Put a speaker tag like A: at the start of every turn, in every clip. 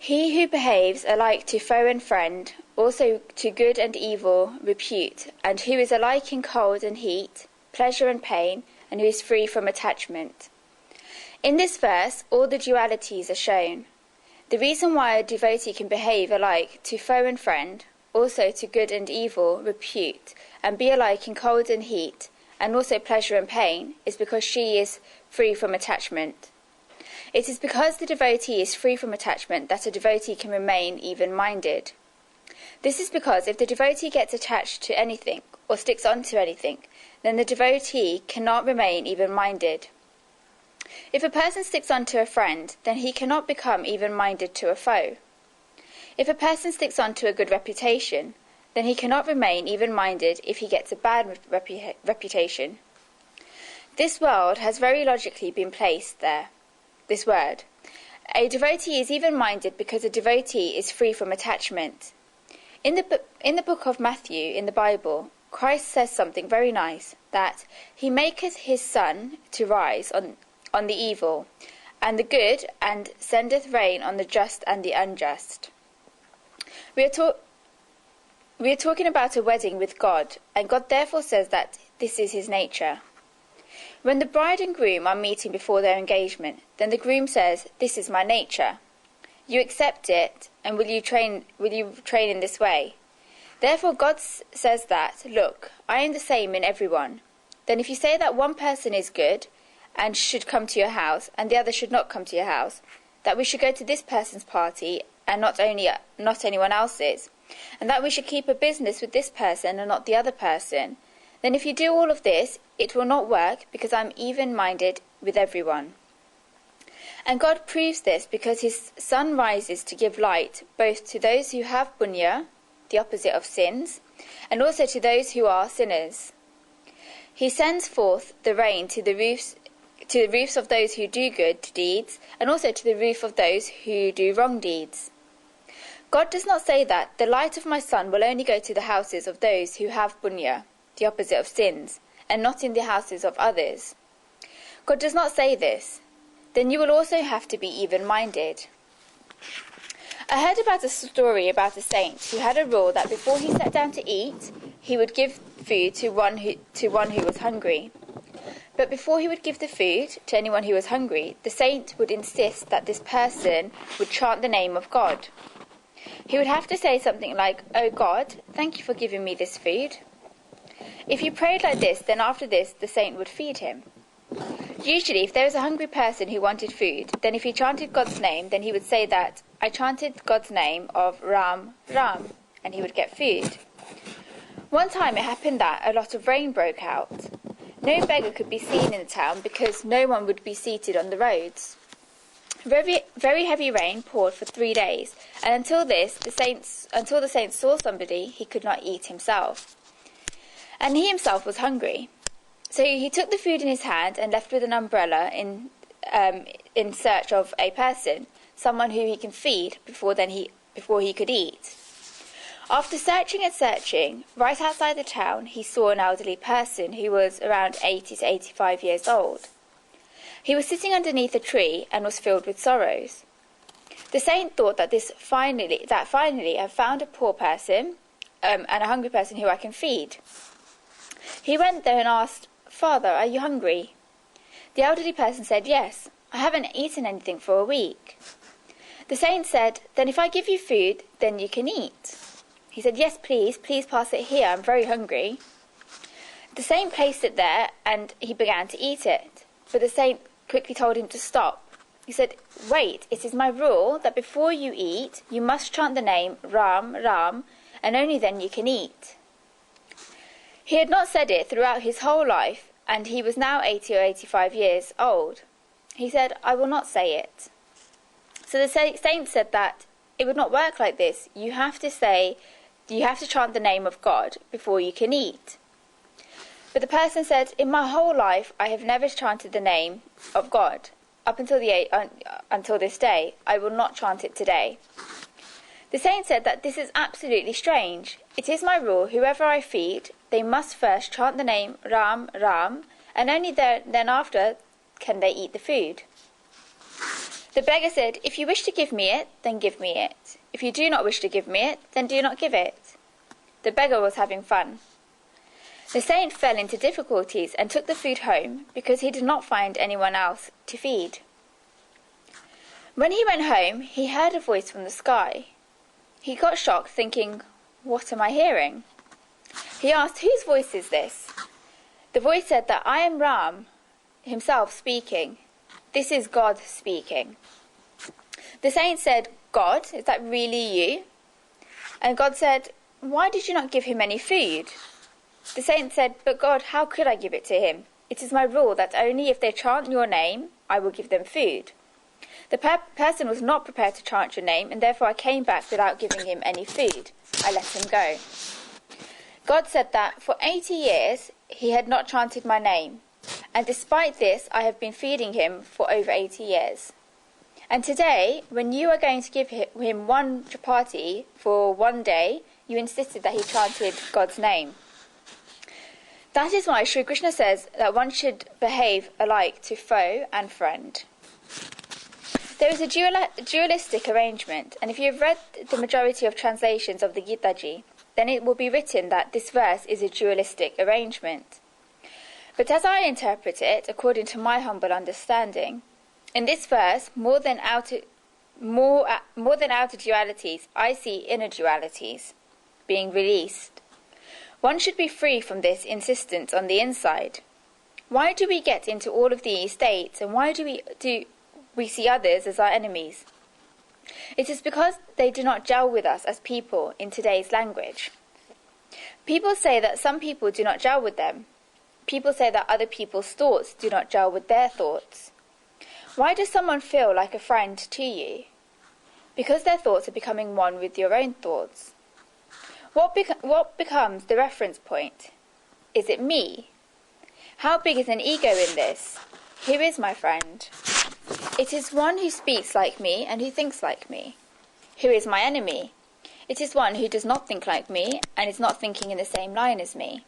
A: He who behaves alike to foe and friend, also to good and evil, repute, and who is alike in cold and heat, pleasure and pain, and who is free from attachment. In this verse, all the dualities are shown. The reason why a devotee can behave alike to foe and friend, also to good and evil, repute, and be alike in cold and heat, and also pleasure and pain, is because she is free from attachment. It is because the devotee is free from attachment that a devotee can remain even-minded. This is because if the devotee gets attached to anything, or sticks onto anything, then the devotee cannot remain even-minded. If a person sticks onto a friend, then he cannot become even-minded to a foe. If a person sticks onto a good reputation, then he cannot remain even-minded if he gets a bad reputation. This world has very logically been placed there. This word. A devotee is even-minded because a devotee is free from attachment. In the book of Matthew, in the Bible, Christ says something very nice, that he maketh his sun to rise on the evil and the good, and sendeth rain on the just and the unjust. We are talking about a wedding with God, and God therefore says that this is his nature. When the bride and groom are meeting before their engagement, then the groom says, "This is my nature. You accept it, and will you train in this way?" Therefore God says that, "Look, I am the same in everyone." Then if you say that one person is good and should come to your house, and the other should not come to your house, that we should go to this person's party and not anyone else's, and that we should keep a business with this person and not the other person, then if you do all of this, it will not work, because I'm even-minded with everyone. And God proves this because his sun rises to give light both to those who have punya, the opposite of sins, and also to those who are sinners. He sends forth the rain to the roofs of those who do good deeds, and also to the roof of those who do wrong deeds. God does not say that the light of my sun will only go to the houses of those who have punya, the opposite of sins, and not in the houses of others. God does not say this. Then you will also have to be even-minded. I heard about a story about a saint who had a rule that before he sat down to eat, he would give food to one who was hungry. But before he would give the food to anyone who was hungry, the saint would insist that this person would chant the name of God. He would have to say something like, "Oh God, thank you for giving me this food." If he prayed like this, then after this, the saint would feed him. Usually, if there was a hungry person who wanted food, then if he chanted God's name, then he would say that, "I chanted God's name of Ram, Ram," and he would get food. One time it happened that a lot of rain broke out. No beggar could be seen in the town because no one would be seated on the roads. Very heavy rain poured for 3 days, and until the saint saw somebody, he could not eat himself. And he himself was hungry. So he took the food in his hand and left with an umbrella in search of a person, someone who he can feed before he could eat. After searching and searching, right outside the town, he saw an elderly person who was around 80 to 85 years old. He was sitting underneath a tree and was filled with sorrows. The saint thought that finally I've found a poor person and a hungry person who I can feed. He went there and asked, "Father, are you hungry?" The elderly person said, "Yes, I haven't eaten anything for a week." The saint said, "Then if I give you food, then you can eat." He said, "Yes, please pass it here, I'm very hungry." The saint placed it there and he began to eat it, but the saint quickly told him to stop. He said, "Wait, it is my rule that before you eat, you must chant the name Ram, Ram, and only then you can eat." He had not said it throughout his whole life, and he was now 80 or 85 years old. He said, "I will not say it." So the saint said that it would not work like this. You have to chant the name of God before you can eat. But the person said, "In my whole life, I have never chanted the name of God. Up until this day, I will not chant it today." The saint said that this is absolutely strange. It is my rule, whoever I feed, they must first chant the name Ram, Ram, and only then after can they eat the food. The beggar said, "If you wish to give me it, then give me it. If you do not wish to give me it, then do not give it." The beggar was having fun. The saint fell into difficulties and took the food home because he did not find anyone else to feed. When he went home, he heard a voice from the sky. He got shocked, thinking, "What am I hearing?" He asked, "Whose voice is this?" The voice said that I am Ram himself speaking. This is God speaking. The saint said, "God, is that really you?" And God said, "Why did you not give him any food?" The saint said, "But God, how could I give it to him? It is my rule that only if they chant your name, I will give them food." The person was not prepared to chant your name, and therefore I came back without giving him any food. I let him go. God said that for 80 years he had not chanted my name, and despite this I have been feeding him for over 80 years. And today, when you are going to give him one chapati for one day, you insisted that he chanted God's name. That is why Sri Krishna says that one should behave alike to foe and friend. There is a dualistic arrangement, and if you have read the majority of translations of the Gita, then it will be written that this verse is a dualistic arrangement. But as I interpret it, according to my humble understanding, in this verse, more than outer dualities, I see inner dualities being released. One should be free from this insistence on the inside. Why do we get into all of these states, and why do we see others as our enemies? It is because they do not gel with us as people in today's language. People say that some people do not gel with them. People say that other people's thoughts do not gel with their thoughts. Why does someone feel like a friend to you? Because their thoughts are becoming one with your own thoughts. What becomes the reference point? Is it me? How big is an ego in this? Here is my friend. It is one who speaks like me and who thinks like me. Who is my enemy? It is one who does not think like me and is not thinking in the same line as me.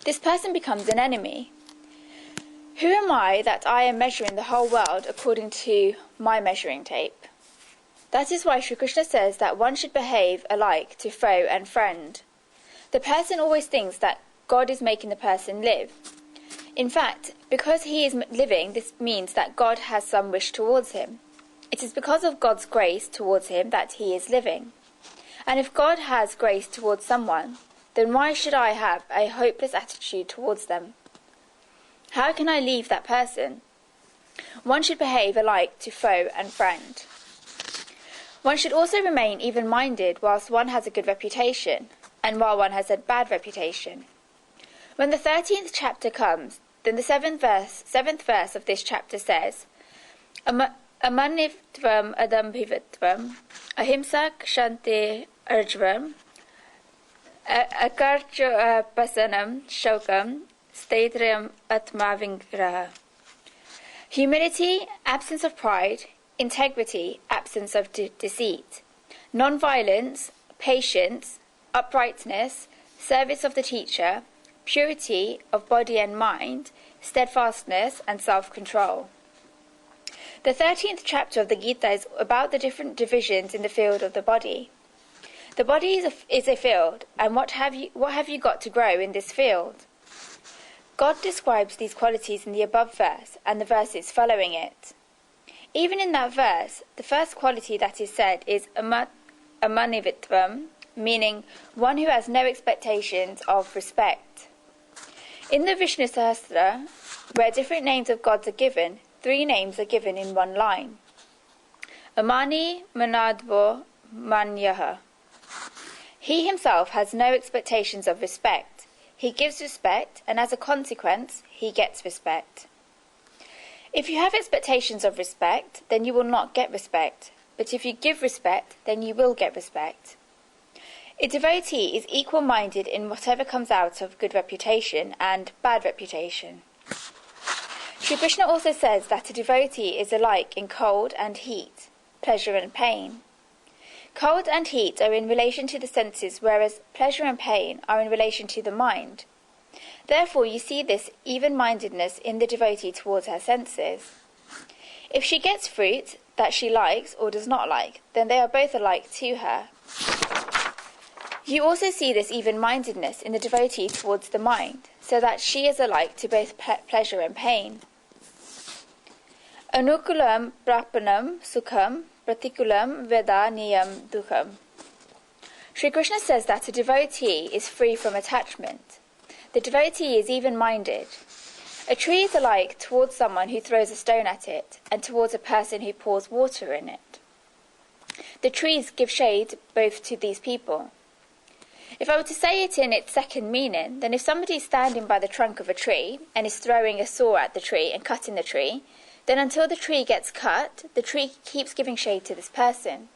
A: This person becomes an enemy. Who am I that I am measuring the whole world according to my measuring tape? That is why Sri Krishna says that one should behave alike to foe and friend. The person always thinks that God is making the person live. In fact, because he is living, this means that God has some wish towards him. It is because of God's grace towards him that he is living. And if God has grace towards someone, then why should I have a hopeless attitude towards them? How can I leave that person? One should behave alike to foe and friend. One should also remain even-minded whilst one has a good reputation, and while one has a bad reputation. When the 13th chapter comes, then the 7th verse of this chapter says, Amanivtvam adambhivitvam, ahimsa kshanti arjvam, akarcho pasanam shokam, staitriam atmavingraha. Humility, absence of pride; integrity, absence of deceit; non-violence, patience, uprightness, service of the teacher, purity of body and mind, steadfastness, and self-control. The 13th chapter of the Gita is about the different divisions in the field of the body. The body is a field, and what have you got to grow in this field? God describes these qualities in the above verse and the verses following it. Even in that verse, the first quality that is said is amanivitvam, meaning one who has no expectations of respect. In the Vishnu Sahasrara, where different names of gods are given, 3 names are given in one line. Amani Manadvo Manyaha. He himself has no expectations of respect. He gives respect, and as a consequence, he gets respect. If you have expectations of respect, then you will not get respect. But if you give respect, then you will get respect. A devotee is equal-minded in whatever comes out of good reputation and bad reputation. Sri Krishna also says that a devotee is alike in cold and heat, pleasure and pain. Cold and heat are in relation to the senses, whereas pleasure and pain are in relation to the mind. Therefore you see this even-mindedness in the devotee towards her senses. If she gets fruit that she likes or does not like, then they are both alike to her. You also see this even-mindedness in the devotee towards the mind, so that she is alike to both pleasure and pain. Anukulam prapanam sukham pratikulam vedaniyam dukham. Sri Krishna says that a devotee is free from attachment. The devotee is even-minded. A tree is alike towards someone who throws a stone at it and towards a person who pours water in it. The trees give shade both to these people. If I were to say it in its second meaning, then if somebody is standing by the trunk of a tree and is throwing a saw at the tree and cutting the tree, then until the tree gets cut, the tree keeps giving shade to this person.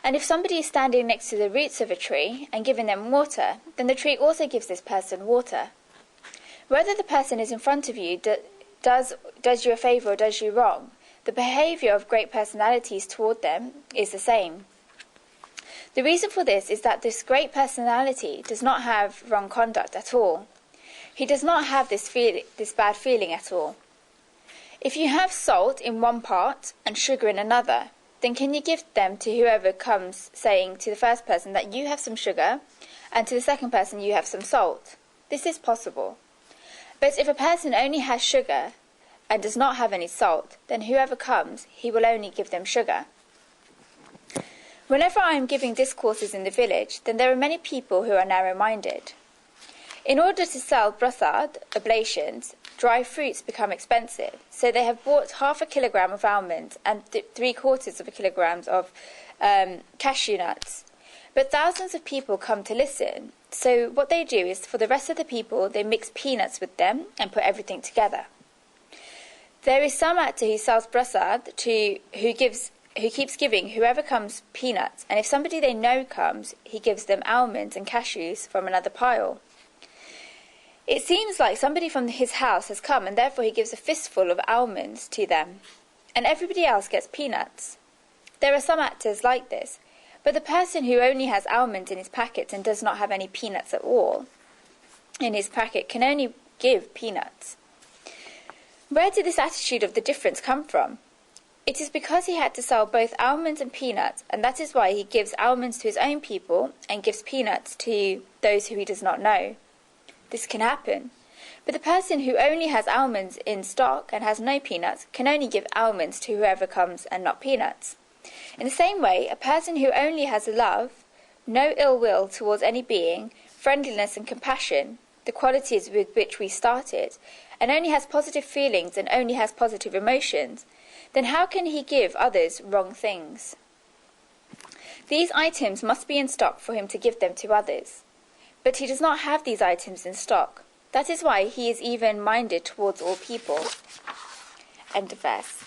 A: And if somebody is standing next to the roots of a tree and giving them water, then the tree also gives this person water. Whether the person is in front of you does you a favour or does you wrong, the behaviour of great personalities toward them is the same. The reason for this is that this great personality does not have wrong conduct at all. He does not have this bad feeling at all. If you have salt in one part and sugar in another, then can you give them to whoever comes, saying to the first person that you have some sugar, and to the second person you have some salt? This is possible. But if a person only has sugar and does not have any salt, then whoever comes, he will only give them sugar. Whenever I am giving discourses in the village, then there are many people who are narrow-minded. In order to sell prasad, oblations, dry fruits become expensive, so they have bought 1/2 kilogram of almonds and 3/4 of a kilogram of cashew nuts. But thousands of people come to listen, so what they do is, for the rest of the people, they mix peanuts with them and put everything together. There is some actor who sells prasad who keeps giving whoever comes peanuts, and if somebody they know comes, he gives them almonds and cashews from another pile. It seems like somebody from his house has come, and therefore he gives a fistful of almonds to them, and everybody else gets peanuts. There are some actors like this, but the person who only has almonds in his packet and does not have any peanuts at all in his packet can only give peanuts. Where did this attitude of the difference come from? It is because he had to sell both almonds and peanuts, and that is why he gives almonds to his own people and gives peanuts to those who he does not know. This can happen. But the person who only has almonds in stock and has no peanuts can only give almonds to whoever comes and not peanuts. In the same way, a person who only has love, no ill will towards any being, friendliness and compassion, the qualities with which we started, and only has positive feelings and only has positive emotions, then how can he give others wrong things? These items must be in stock for him to give them to others. But he does not have these items in stock. That is why he is even-minded towards all people. End of verse.